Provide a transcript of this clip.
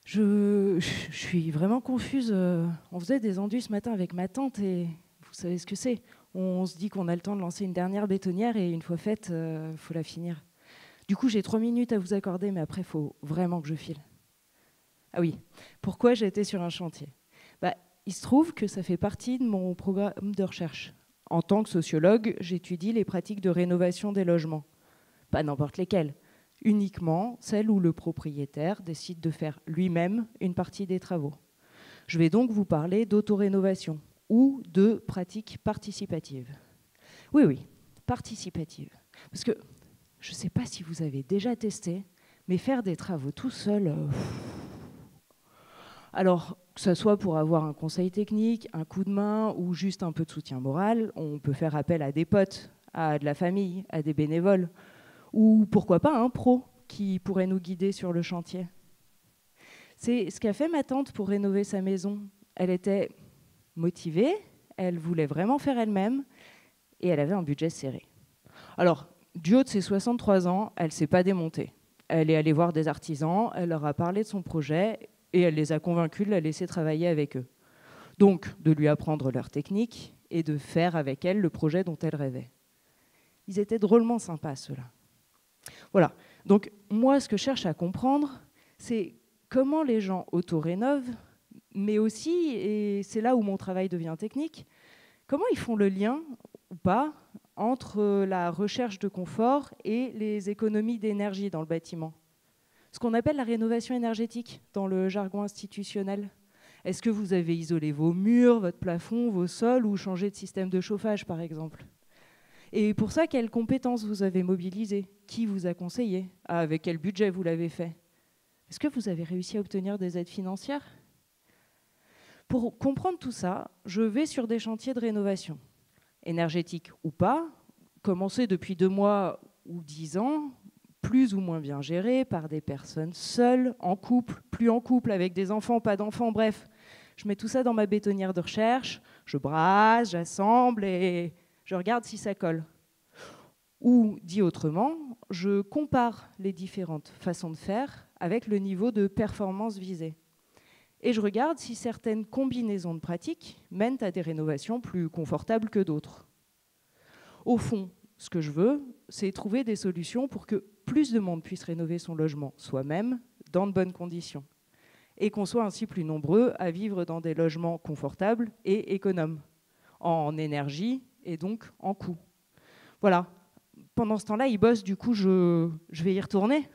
Je suis vraiment confuse. On faisait des enduits ce matin avec ma tante et vous savez ce que c'est. On se dit qu'on a le temps de lancer une dernière bétonnière et une fois faite, faut la finir. Du coup, j'ai 3 minutes à vous accorder, mais après, il faut vraiment que je file. Ah oui, pourquoi j'ai été sur un chantier? Bah, il se trouve que ça fait partie de mon programme de recherche. En tant que sociologue, j'étudie les pratiques de rénovation des logements. Pas n'importe lesquelles, uniquement celles où le propriétaire décide de faire lui-même une partie des travaux. Je vais donc vous parler d'autorénovation ou de pratiques participatives. Oui, oui, participatives. Parce que je ne sais pas si vous avez déjà testé, mais faire des travaux tout seul, alors que ce soit pour avoir un conseil technique, un coup de main ou juste un peu de soutien moral, on peut faire appel à des potes, à de la famille, à des bénévoles, ou pourquoi pas un pro qui pourrait nous guider sur le chantier. C'est ce qu'a fait ma tante pour rénover sa maison. Elle était motivée, elle voulait vraiment faire elle-même et elle avait un budget serré. Alors, du haut de ses 63 ans, elle ne s'est pas démontée. Elle est allée voir des artisans, elle leur a parlé de son projet et elle les a convaincus de la laisser travailler avec eux. Donc, de lui apprendre leur technique et de faire avec elle le projet dont elle rêvait. Ils étaient drôlement sympas, ceux-là. Voilà. Donc, moi, ce que je cherche à comprendre, c'est comment les gens auto-rénovent, mais aussi, et c'est là où mon travail devient technique, comment ils font le lien, ou pas, entre la recherche de confort et les économies d'énergie dans le bâtiment. Ce qu'on appelle la rénovation énergétique dans le jargon institutionnel. Est-ce que vous avez isolé vos murs, votre plafond, vos sols ou changé de système de chauffage, par exemple? Et pour ça, quelles compétences vous avez mobilisées? Qui vous a conseillé? Avec quel budget vous l'avez fait? Est-ce que vous avez réussi à obtenir des aides financières? Pour comprendre tout ça, je vais sur des chantiers de rénovation, énergétiques ou pas, commencés depuis 2 mois ou 10 ans, plus ou moins bien gérés par des personnes seules, en couple, plus en couple, avec des enfants, pas d'enfants, bref. Je mets tout ça dans ma bétonnière de recherche, je brasse, j'assemble et je regarde si ça colle. Ou, dit autrement, je compare les différentes façons de faire avec le niveau de performance visé. Et je regarde si certaines combinaisons de pratiques mènent à des rénovations plus confortables que d'autres. Au fond, ce que je veux, c'est trouver des solutions pour que plus de monde puisse rénover son logement soi-même, dans de bonnes conditions. Et qu'on soit ainsi plus nombreux à vivre dans des logements confortables et économes, en énergie et donc en coût. Voilà. Pendant ce temps-là, il bosse, du coup, je vais y retourner.